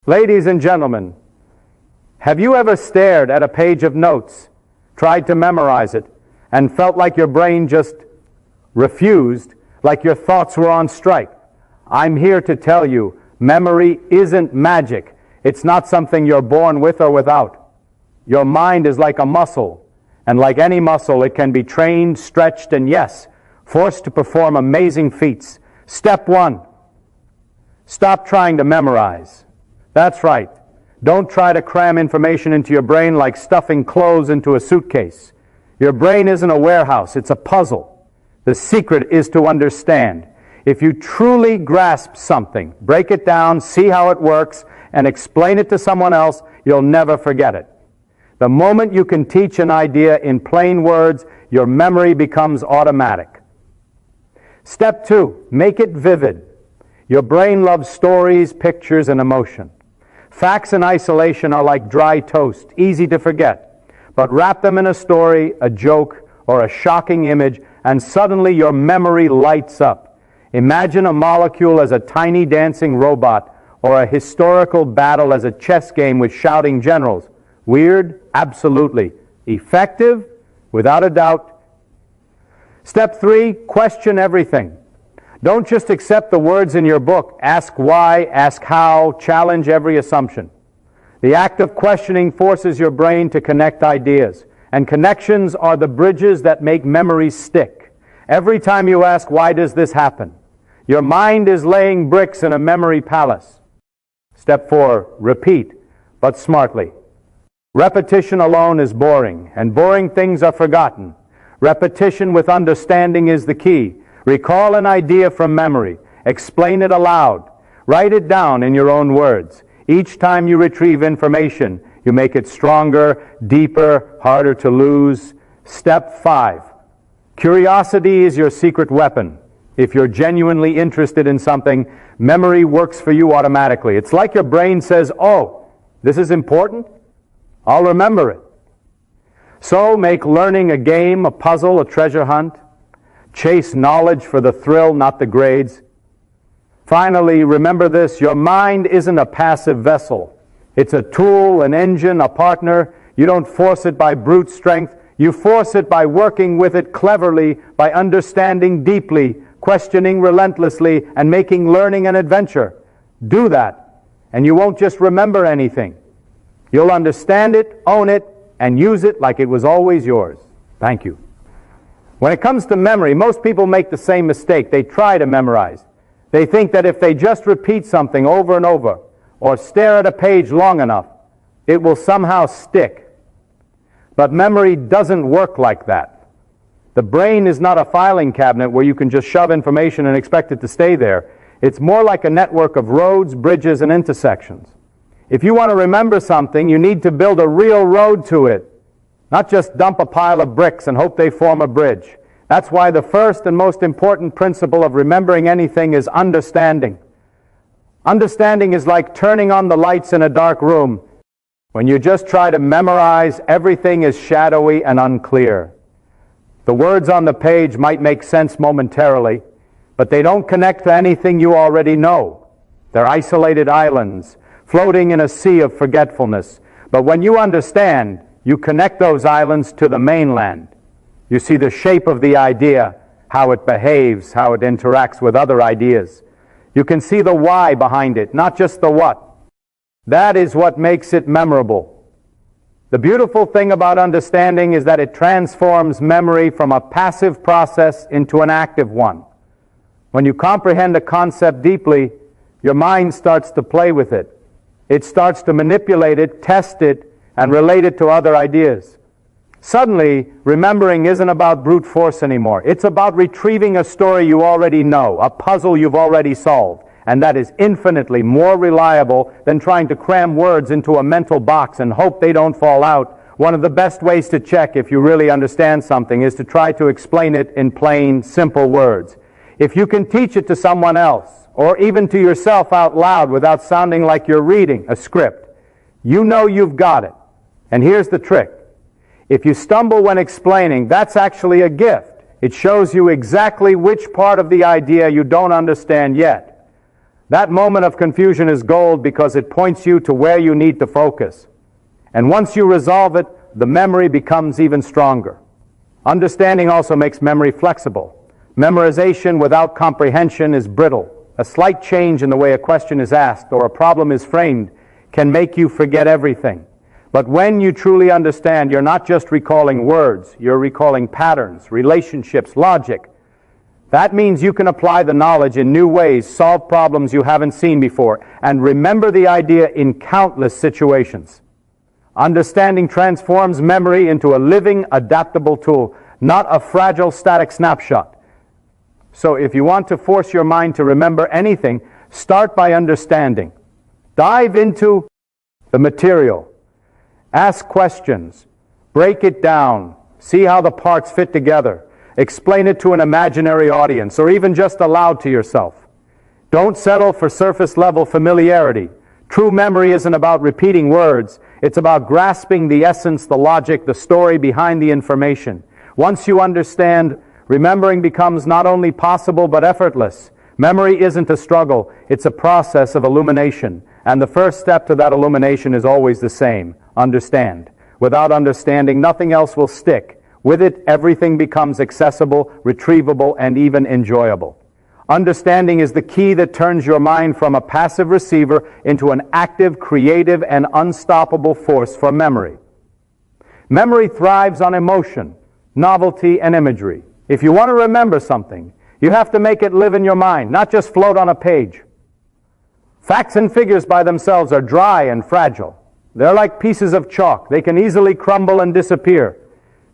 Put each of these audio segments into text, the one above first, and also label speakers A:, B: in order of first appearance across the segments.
A: Ladies and gentlemen, have you ever stared at a page of notes, tried to memorize it, and felt like your brain just refused, like your thoughts were on strike? I'm here to tell you, memory isn't magic. It's not something you're born with or without. Your mind is like a muscle, and like any muscle, it can be trained, stretched, and yes, forced to perform amazing feats. Step 1, stop trying to memorize. That's right. Don't try to cram information into your brain like stuffing clothes into a suitcase. Your brain isn't a warehouse, it's a puzzle. The secret is to understand. If you truly grasp something, break it down, see how it works, and explain it to someone else, you'll never forget it. The moment you can teach an idea in plain words, your memory becomes automatic. Step 2, make it vivid. Your brain loves stories, pictures, and emotion. Facts in isolation are like dry toast, easy to forget. But wrap them in a story, a joke, or a shocking image, and suddenly your memory lights up. Imagine a molecule as a tiny dancing robot, or a historical battle as a chess game with shouting generals. Weird? Absolutely. Effective? Without a doubt. Step 3, question everything. Don't just accept the words in your book. Ask why, ask how, challenge every assumption. The act of questioning forces your brain to connect ideas, and connections are the bridges that make memories stick. Every time you ask, why does this happen? Your mind is laying bricks in a memory palace. Step 4, repeat, but smartly. Repetition alone is boring, and boring things are forgotten. Repetition with understanding is the key. Recall an idea from memory. Explain it aloud. Write it down in your own words. Each time you retrieve information, you make it stronger, deeper, harder to lose. Step 5. Curiosity is your secret weapon. If you're genuinely interested in something, memory works for you automatically. It's like your brain says, oh, this is important? I'll remember it. So make learning a game, a puzzle, a treasure hunt. Chase knowledge for the thrill, not the grades. Finally, remember this, your mind isn't a passive vessel. It's a tool, an engine, a partner. You don't force it by brute strength. You force it by working with it cleverly, by understanding deeply, questioning relentlessly, and making learning an adventure. Do that, and you won't just remember anything. You'll understand it, own it, and use it like it was always yours. Thank you. When it comes to memory, most people make the same mistake. They try to memorize. They think that if they just repeat something over and over, or stare at a page long enough, it will somehow stick. But memory doesn't work like that. The brain is not a filing cabinet where you can just shove information and expect it to stay there. It's more like a network of roads, bridges, and intersections. If you want to remember something, you need to build a real road to it. Not just dump a pile of bricks and hope they form a bridge. That's why the first and most important principle of remembering anything is understanding. Understanding is like turning on the lights in a dark room. When you just try to memorize, everything is shadowy and unclear. The words on the page might make sense momentarily, but they don't connect to anything you already know. They're isolated islands, floating in a sea of forgetfulness. But when you understand, you connect those islands to the mainland. You see the shape of the idea, how it behaves, how it interacts with other ideas. You can see the why behind it, not just the what. That is what makes it memorable. The beautiful thing about understanding is that it transforms memory from a passive process into an active one. When you comprehend a concept deeply, your mind starts to play with it. It starts to manipulate it, test it, and relate it to other ideas. Suddenly, remembering isn't about brute force anymore. It's about retrieving a story you already know, a puzzle you've already solved, and that is infinitely more reliable than trying to cram words into a mental box and hope they don't fall out. One of the best ways to check if you really understand something is to try to explain it in plain, simple words. If you can teach it to someone else, or even to yourself out loud without sounding like you're reading a script, you know you've got it. And here's the trick. If you stumble when explaining, that's actually a gift. It shows you exactly which part of the idea you don't understand yet. That moment of confusion is gold because it points you to where you need to focus. And once you resolve it, the memory becomes even stronger. Understanding also makes memory flexible. Memorization without comprehension is brittle. A slight change in the way a question is asked or a problem is framed can make you forget everything. But when you truly understand, you're not just recalling words, you're recalling patterns, relationships, logic. That means you can apply the knowledge in new ways, solve problems you haven't seen before, and remember the idea in countless situations. Understanding transforms memory into a living, adaptable tool, not a fragile, static snapshot. So if you want to force your mind to remember anything, start by understanding. Dive into the material. Ask questions. Break it down. See how the parts fit together. Explain it to an imaginary audience, or even just aloud to yourself. Don't settle for surface-level familiarity. True memory isn't about repeating words. It's about grasping the essence, the logic, the story behind the information. Once you understand, remembering becomes not only possible but effortless. Memory isn't a struggle. It's a process of illumination. And the first step to that illumination is always the same: understand. Without understanding, nothing else will stick. With it, everything becomes accessible, retrievable, and even enjoyable. Understanding is the key that turns your mind from a passive receiver into an active, creative, and unstoppable force for memory. Memory thrives on emotion, novelty, and imagery. If you want to remember something, you have to make it live in your mind, not just float on a page. Facts and figures by themselves are dry and fragile. They're like pieces of chalk. They can easily crumble and disappear.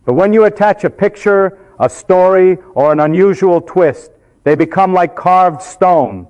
A: But when you attach a picture, a story, or an unusual twist, they become like carved stone,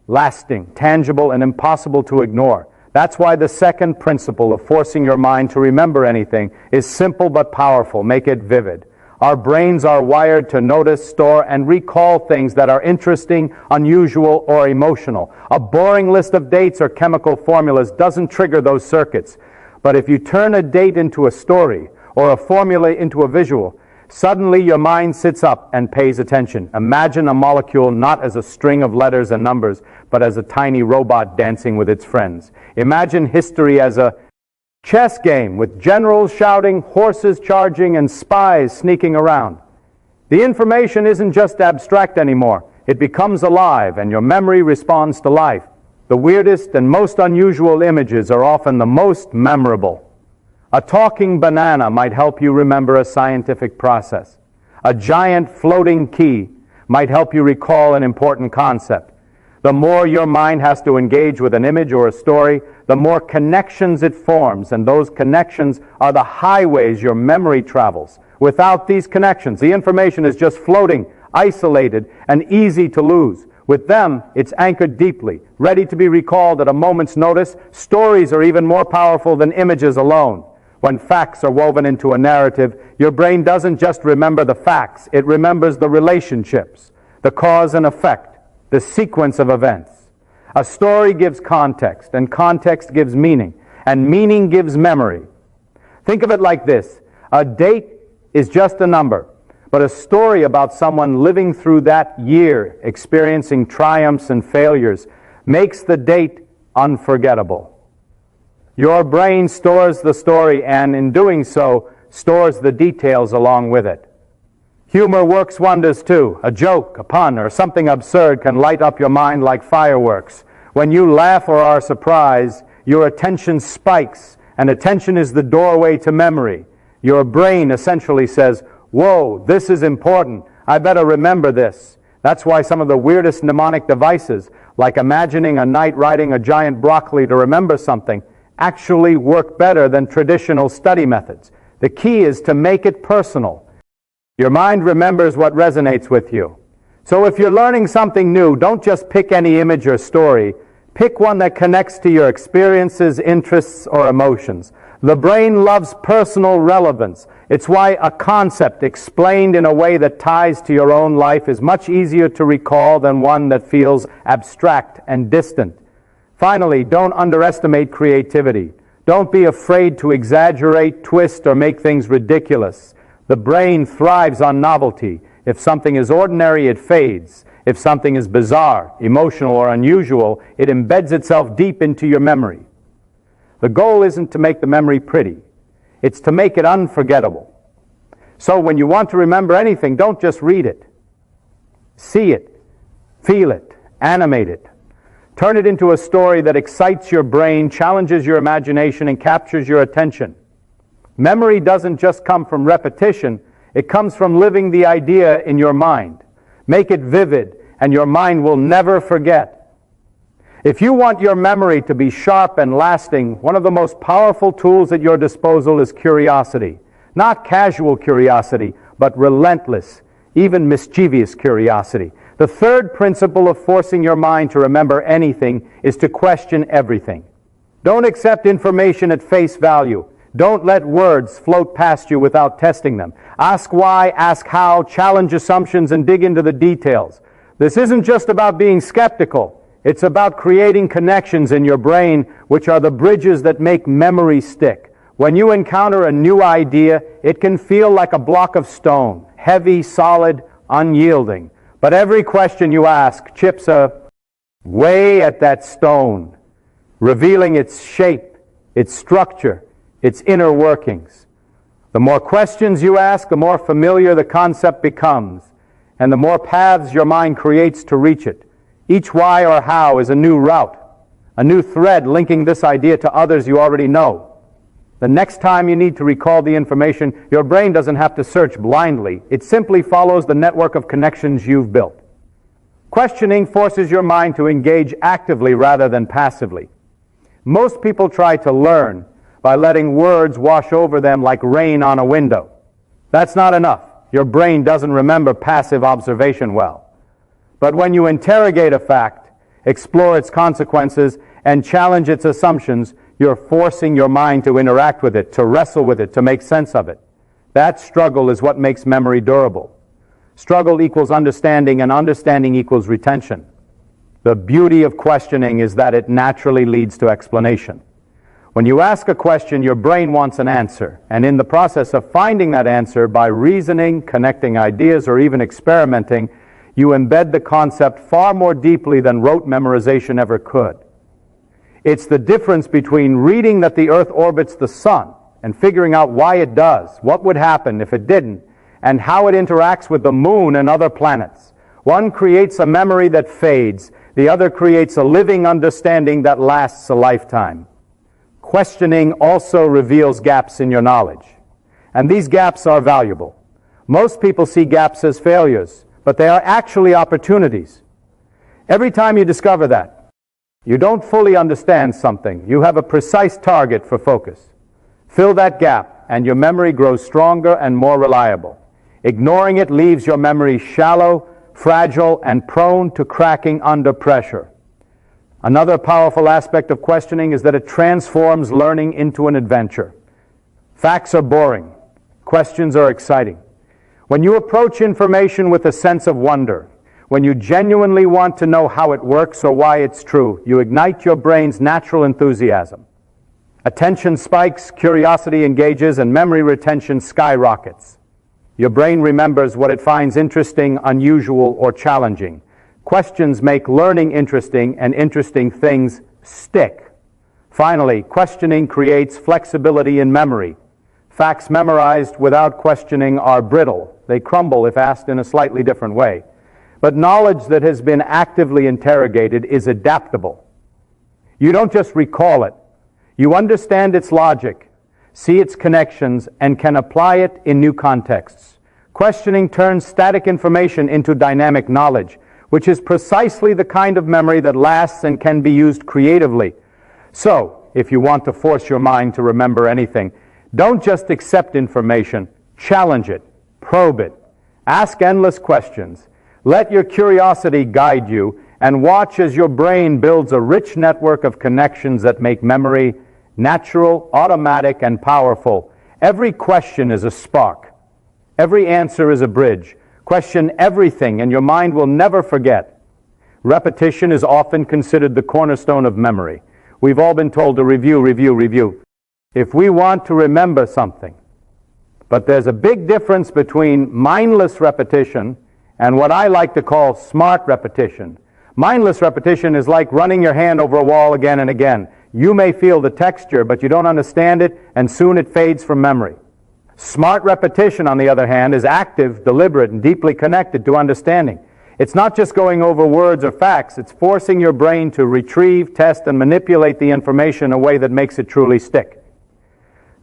A: lasting, tangible, and impossible to ignore. That's why the second principle of forcing your mind to remember anything is simple but powerful. Make it vivid. Our brains are wired to notice, store, and recall things that are interesting, unusual, or emotional. A boring list of dates or chemical formulas doesn't trigger those circuits. But if you turn a date into a story, or a formula into a visual, suddenly your mind sits up and pays attention. Imagine a molecule not as a string of letters and numbers, but as a tiny robot dancing with its friends. Imagine history as a chess game with generals shouting, horses charging, and spies sneaking around. The information isn't just abstract anymore. It becomes alive, and your memory responds to life. The weirdest and most unusual images are often the most memorable. A talking banana might help you remember a scientific process. A giant floating key might help you recall an important concept. The more your mind has to engage with an image or a story, the more connections it forms, and those connections are the highways your memory travels. Without these connections, the information is just floating, isolated, and easy to lose. With them, it's anchored deeply, ready to be recalled at a moment's notice. Stories are even more powerful than images alone. When facts are woven into a narrative, your brain doesn't just remember the facts, it remembers the relationships, the cause and effect, the sequence of events. A story gives context, and context gives meaning, and meaning gives memory. Think of it like this: a date is just a number, but a story about someone living through that year, experiencing triumphs and failures, makes the date unforgettable. Your brain stores the story, and in doing so, stores the details along with it. Humor works wonders too. A joke, a pun, or something absurd can light up your mind like fireworks. When you laugh or are surprised, your attention spikes, and attention is the doorway to memory. Your brain essentially says, "Whoa, this is important. I better remember this." That's why some of the weirdest mnemonic devices, like imagining a knight riding a giant broccoli to remember something, actually work better than traditional study methods. The key is to make it personal. Your mind remembers what resonates with you. So if you're learning something new, don't just pick any image or story. Pick one that connects to your experiences, interests, or emotions. The brain loves personal relevance. It's why a concept explained in a way that ties to your own life is much easier to recall than one that feels abstract and distant. Finally, don't underestimate creativity. Don't be afraid to exaggerate, twist, or make things ridiculous. The brain thrives on novelty. If something is ordinary, it fades. If something is bizarre, emotional, or unusual, it embeds itself deep into your memory. The goal isn't to make the memory pretty. It's to make it unforgettable. So when you want to remember anything, don't just read it. See it, feel it, animate it. Turn it into a story that excites your brain, challenges your imagination, and captures your attention. Memory doesn't just come from repetition, it comes from living the idea in your mind. Make it vivid, and your mind will never forget. If you want your memory to be sharp and lasting, one of the most powerful tools at your disposal is curiosity. Not casual curiosity, but relentless, even mischievous curiosity. The third principle of forcing your mind to remember anything is to question everything. Don't accept information at face value. Don't let words float past you without testing them. Ask why, ask how, challenge assumptions, and dig into the details. This isn't just about being skeptical. It's about creating connections in your brain, which are the bridges that make memory stick. When you encounter a new idea, it can feel like a block of stone, heavy, solid, unyielding. But every question you ask chips away at that stone, revealing its shape, its structure, its inner workings. The more questions you ask, the more familiar the concept becomes, and the more paths your mind creates to reach it. Each why or how is a new route, a new thread linking this idea to others you already know. The next time you need to recall the information, your brain doesn't have to search blindly. It simply follows the network of connections you've built. Questioning forces your mind to engage actively rather than passively. Most people try to learn by letting words wash over them like rain on a window. That's not enough. Your brain doesn't remember passive observation well. But when you interrogate a fact, explore its consequences, and challenge its assumptions, you're forcing your mind to interact with it, to wrestle with it, to make sense of it. That struggle is what makes memory durable. Struggle equals understanding, and understanding equals retention. The beauty of questioning is that it naturally leads to explanation. When you ask a question, your brain wants an answer, and in the process of finding that answer by reasoning, connecting ideas, or even experimenting, you embed the concept far more deeply than rote memorization ever could. It's the difference between reading that the Earth orbits the Sun and figuring out why it does, what would happen if it didn't, and how it interacts with the Moon and other planets. One creates a memory that fades, the other creates a living understanding that lasts a lifetime. Questioning also reveals gaps in your knowledge, and these gaps are valuable. Most people see gaps as failures, but they are actually opportunities. Every time you discover that you don't fully understand something, you have a precise target for focus. Fill that gap, and your memory grows stronger and more reliable. Ignoring it leaves your memory shallow, fragile, and prone to cracking under pressure. Another powerful aspect of questioning is that it transforms learning into an adventure. Facts are boring. Questions are exciting. When you approach information with a sense of wonder, when you genuinely want to know how it works or why it's true, you ignite your brain's natural enthusiasm. Attention spikes, curiosity engages, and memory retention skyrockets. Your brain remembers what it finds interesting, unusual, or challenging. Questions make learning interesting, and interesting things stick. Finally, questioning creates flexibility in memory. Facts memorized without questioning are brittle. They crumble if asked in a slightly different way. But knowledge that has been actively interrogated is adaptable. You don't just recall it. You understand its logic, see its connections, and can apply it in new contexts. Questioning turns static information into dynamic knowledge, which is precisely the kind of memory that lasts and can be used creatively. So, if you want to force your mind to remember anything, don't just accept information, challenge it, probe it, ask endless questions. Let your curiosity guide you, and watch as your brain builds a rich network of connections that make memory natural, automatic, and powerful. Every question is a spark. Every answer is a bridge. Question everything, and your mind will never forget. Repetition is often considered the cornerstone of memory. We've all been told to review, review, review, if we want to remember something. But there's a big difference between mindless repetition and what I like to call smart repetition. Mindless repetition is like running your hand over a wall again and again. You may feel the texture, but you don't understand it, and soon it fades from memory. Smart repetition, on the other hand, is active, deliberate, and deeply connected to understanding. It's not just going over words or facts, it's forcing your brain to retrieve, test, and manipulate the information in a way that makes it truly stick.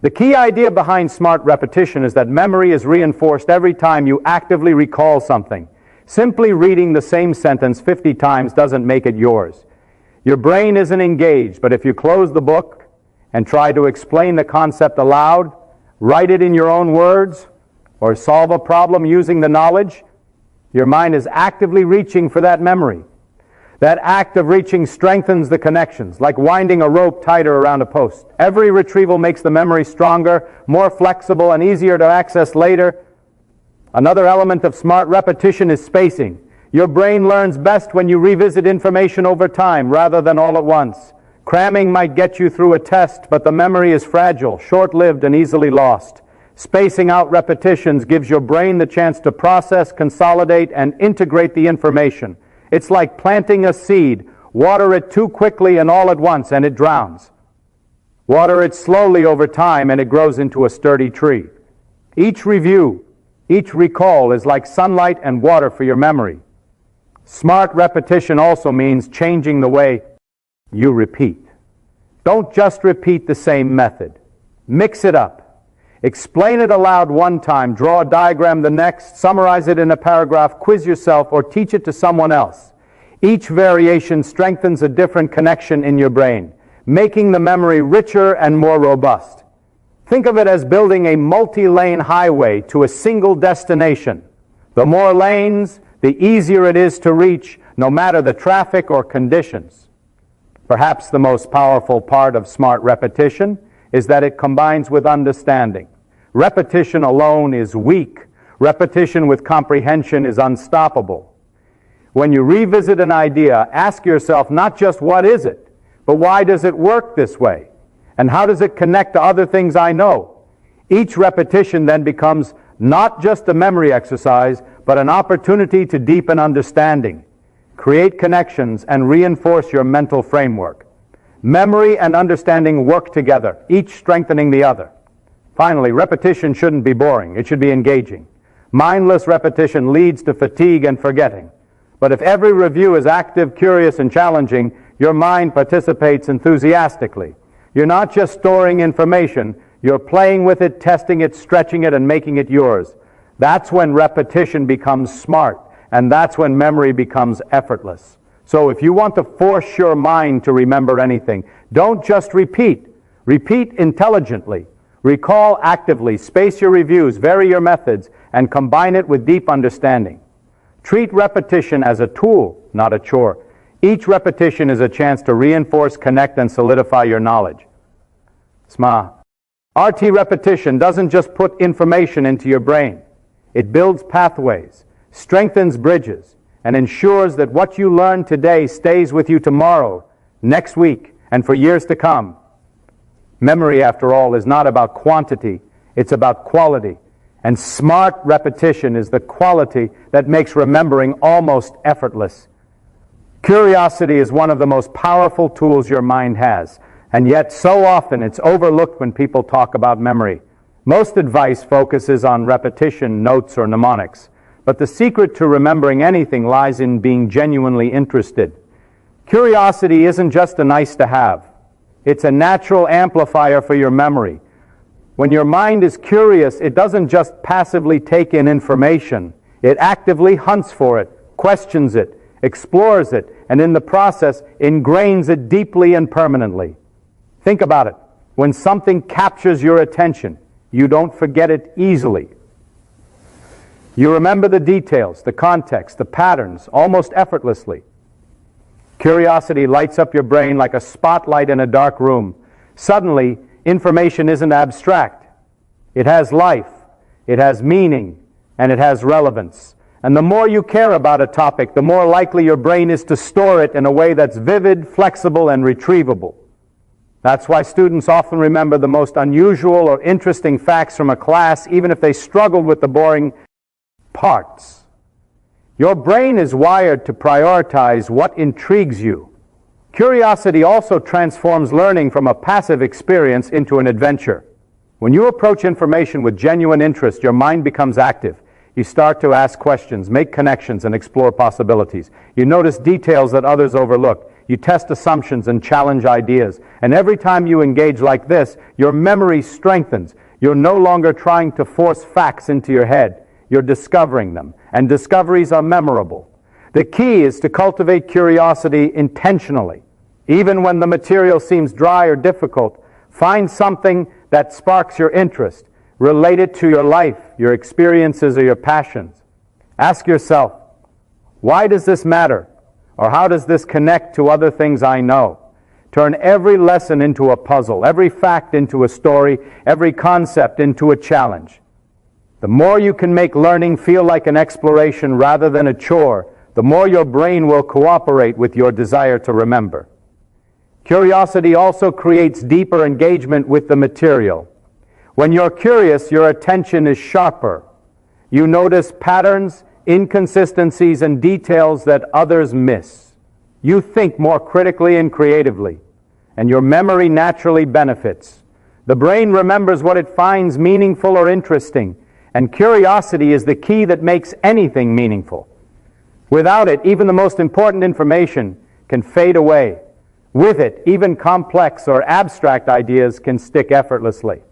A: The key idea behind smart repetition is that memory is reinforced every time you actively recall something. Simply reading the same sentence 50 times doesn't make it yours. Your brain isn't engaged, but if you close the book and try to explain the concept aloud, write it in your own words, or solve a problem using the knowledge, your mind is actively reaching for that memory. That act of reaching strengthens the connections, like winding a rope tighter around a post. Every retrieval makes the memory stronger, more flexible, and easier to access later. Another element of smart repetition is spacing. Your brain learns best when you revisit information over time rather than all at once. Cramming might get you through a test, but the memory is fragile, short-lived, and easily lost. Spacing out repetitions gives your brain the chance to process, consolidate, and integrate the information. It's like planting a seed. Water it too quickly and all at once, and it drowns. Water it slowly over time, and it grows into a sturdy tree. Each review, each recall is like sunlight and water for your memory. Smart repetition also means changing the way you repeat. Don't just repeat the same method. Mix it up. Explain it aloud one time, draw a diagram the next, summarize it in a paragraph, quiz yourself, or teach it to someone else. Each variation strengthens a different connection in your brain, making the memory richer and more robust. Think of it as building a multi-lane highway to a single destination. The more lanes, the easier it is to reach, no matter the traffic or conditions. Perhaps the most powerful part of smart repetition is that it combines with understanding. Repetition alone is weak. Repetition with comprehension is unstoppable. When you revisit an idea, ask yourself not just what is it, but why does it work this way? And how does it connect to other things I know? Each repetition then becomes not just a memory exercise, but an opportunity to deepen understanding, create connections, and reinforce your mental framework. Memory and understanding work together, each strengthening the other. Finally, repetition shouldn't be boring. It should be engaging. Mindless repetition leads to fatigue and forgetting. But if every review is active, curious, and challenging, your mind participates enthusiastically. You're not just storing information, you're playing with it, testing it, stretching it, and making it yours. That's when repetition becomes smart, and that's when memory becomes effortless. So if you want to force your mind to remember anything, don't just repeat. Repeat intelligently. Recall actively. Space your reviews, vary your methods, and combine it with deep understanding. Treat repetition as a tool, not a chore. Each repetition is a chance to reinforce, connect, and solidify your knowledge. SMA. RT repetition doesn't just put information into your brain. It builds pathways, strengthens bridges, and ensures that what you learn today stays with you tomorrow, next week, and for years to come. Memory, after all, is not about quantity, it's about quality. And smart repetition is the quality that makes remembering almost effortless. Curiosity is one of the most powerful tools your mind has, and yet so often it's overlooked when people talk about memory. Most advice focuses on repetition, notes, or mnemonics. But the secret to remembering anything lies in being genuinely interested. Curiosity isn't just a nice to have. It's a natural amplifier for your memory. When your mind is curious, it doesn't just passively take in information. It actively hunts for it, questions it, explores it, and in the process, ingrains it deeply and permanently. Think about it. When something captures your attention, you don't forget it easily. You remember the details, the context, the patterns, almost effortlessly. Curiosity lights up your brain like a spotlight in a dark room. Suddenly, information isn't abstract. It has life, it has meaning, and it has relevance. And the more you care about a topic, the more likely your brain is to store it in a way that's vivid, flexible, and retrievable. That's why students often remember the most unusual or interesting facts from a class, even if they struggled with the boring parts. Your brain is wired to prioritize what intrigues you. Curiosity also transforms learning from a passive experience into an adventure. When you approach information with genuine interest, your mind becomes active. You start to ask questions, make connections, and explore possibilities. You notice details that others overlook. You test assumptions and challenge ideas. And every time you engage like this, your memory strengthens. You're no longer trying to force facts into your head. You're discovering them. And discoveries are memorable. The key is to cultivate curiosity intentionally. Even when the material seems dry or difficult, find something that sparks your interest. Relate it to your life, your experiences, or your passions. Ask yourself, why does this matter? Or how does this connect to other things I know? Turn every lesson into a puzzle, every fact into a story, every concept into a challenge. The more you can make learning feel like an exploration rather than a chore, the more your brain will cooperate with your desire to remember. Curiosity also creates deeper engagement with the material. When you're curious, your attention is sharper. You notice patterns, inconsistencies, and details that others miss. You think more critically and creatively, and your memory naturally benefits. The brain remembers what it finds meaningful or interesting, and curiosity is the key that makes anything meaningful. Without it, even the most important information can fade away. With it, even complex or abstract ideas can stick effortlessly.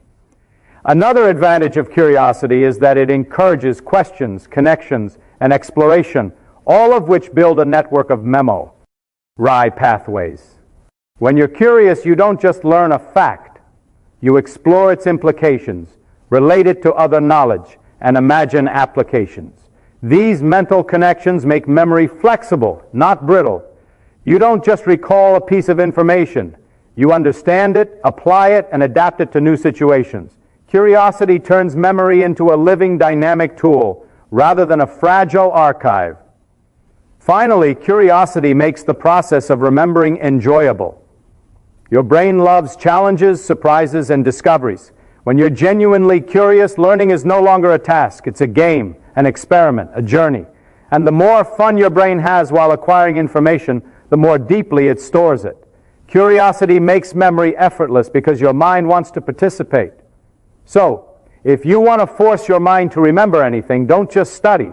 A: Another advantage of curiosity is that it encourages questions, connections, and exploration, all of which build a network of memory pathways. When you're curious, you don't just learn a fact. You explore its implications, relate it to other knowledge, and imagine applications. These mental connections make memory flexible, not brittle. You don't just recall a piece of information. You understand it, apply it, and adapt it to new situations. Curiosity turns memory into a living, dynamic tool rather than a fragile archive. Finally, curiosity makes the process of remembering enjoyable. Your brain loves challenges, surprises, and discoveries. When you're genuinely curious, learning is no longer a task. It's a game, an experiment, a journey. And the more fun your brain has while acquiring information, the more deeply it stores it. Curiosity makes memory effortless because your mind wants to participate. So, if you want to force your mind to remember anything, don't just study.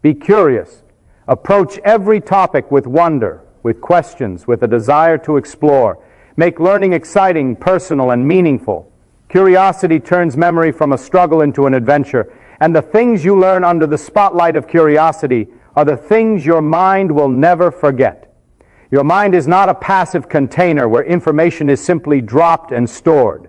A: Be curious. Approach every topic with wonder, with questions, with a desire to explore. Make learning exciting, personal, and meaningful. Curiosity turns memory from a struggle into an adventure. And the things you learn under the spotlight of curiosity are the things your mind will never forget. Your mind is not a passive container where information is simply dropped and stored.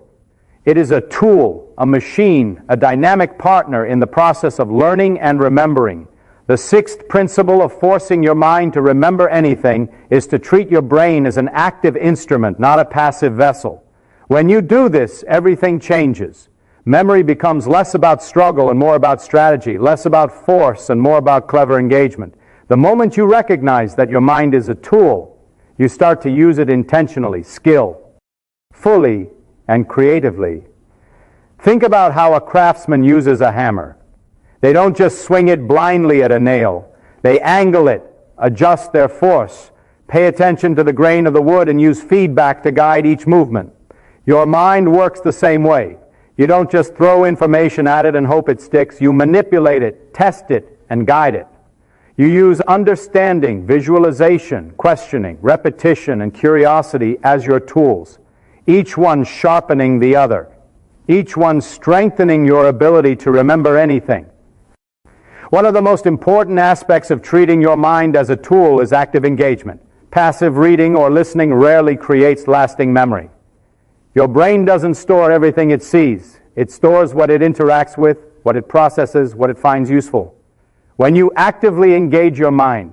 A: It is a tool, a machine, a dynamic partner in the process of learning and remembering. The sixth principle of forcing your mind to remember anything is to treat your brain as an active instrument, not a passive vessel. When you do this, everything changes. Memory becomes less about struggle and more about strategy, less about force and more about clever engagement. The moment you recognize that your mind is a tool, you start to use it intentionally, fully, and creatively. Think about how a craftsman uses a hammer. They don't just swing it blindly at a nail. They angle it, adjust their force, pay attention to the grain of the wood, and use feedback to guide each movement. Your mind works the same way. You don't just throw information at it and hope it sticks. You manipulate it, test it, and guide it. You use understanding, visualization, questioning, repetition, and curiosity as your tools, each one sharpening the other, each one strengthening your ability to remember anything. One of the most important aspects of treating your mind as a tool is active engagement. Passive reading or listening rarely creates lasting memory. Your brain doesn't store everything it sees. It stores what it interacts with, what it processes, what it finds useful. When you actively engage your mind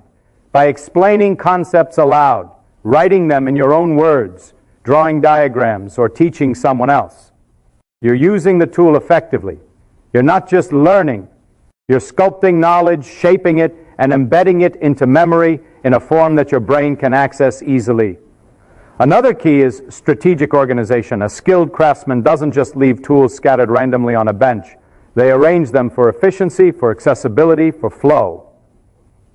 A: by explaining concepts aloud, writing them in your own words, drawing diagrams, or teaching someone else, you're using the tool effectively. You're not just learning. You're sculpting knowledge, shaping it, and embedding it into memory in a form that your brain can access easily. Another key is strategic organization. A skilled craftsman doesn't just leave tools scattered randomly on a bench. They arrange them for efficiency, for accessibility, for flow.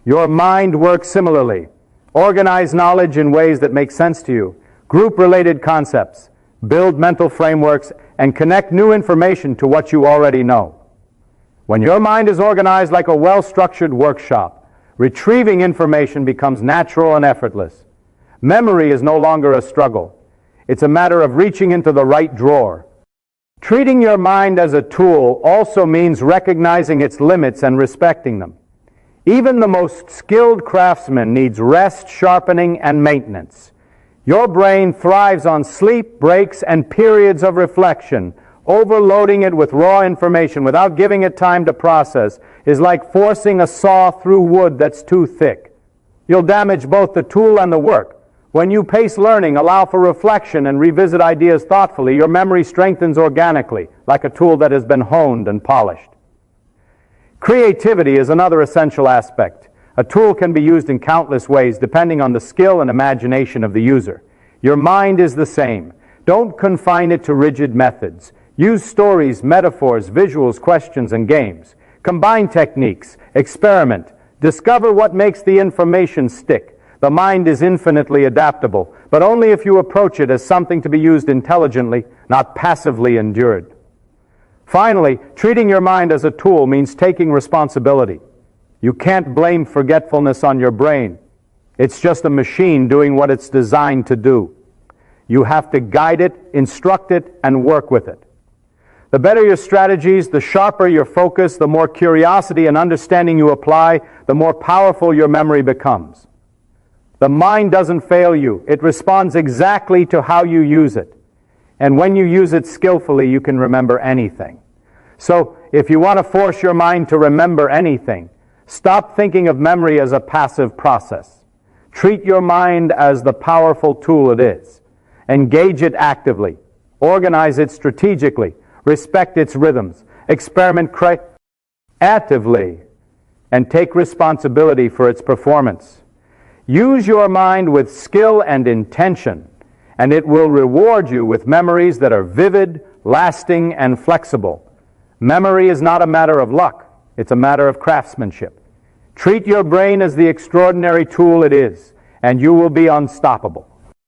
A: Your mind works similarly. Organize knowledge in ways that make sense to you. Group related concepts. Build mental frameworks and connect new information to what you already know. When your mind is organized like a well-structured workshop, retrieving information becomes natural and effortless. Memory is no longer a struggle. It's a matter of reaching into the right drawer. Treating your mind as a tool also means recognizing its limits and respecting them. Even the most skilled craftsman needs rest, sharpening, and maintenance. Your brain thrives on sleep, breaks, and periods of reflection. Overloading it with raw information without giving it time to process is like forcing a saw through wood that's too thick. You'll damage both the tool and the work. When you pace learning, allow for reflection, and revisit ideas thoughtfully, your memory strengthens organically, like a tool that has been honed and polished. Creativity is another essential aspect. A tool can be used in countless ways depending on the skill and imagination of the user. Your mind is the same. Don't confine it to rigid methods. Use stories, metaphors, visuals, questions, and games. Combine techniques, experiment, discover what makes the information stick. The mind is infinitely adaptable, but only if you approach it as something to be used intelligently, not passively endured. Finally, treating your mind as a tool means taking responsibility. You can't blame forgetfulness on your brain. It's just a machine doing what it's designed to do. You have to guide it, instruct it, and work with it. The better your strategies, the sharper your focus, the more curiosity and understanding you apply, the more powerful your memory becomes. The mind doesn't fail you. It responds exactly to how you use it. And when you use it skillfully, you can remember anything. So, if you want to force your mind to remember anything, stop thinking of memory as a passive process. Treat your mind as the powerful tool it is. Engage it actively. Organize it strategically. Respect its rhythms. Experiment creatively. And take responsibility for its performance. Use your mind with skill and intention, and it will reward you with memories that are vivid, lasting, and flexible. Memory is not a matter of luck. It's a matter of craftsmanship. Treat your brain as the extraordinary tool it is, and you will be unstoppable.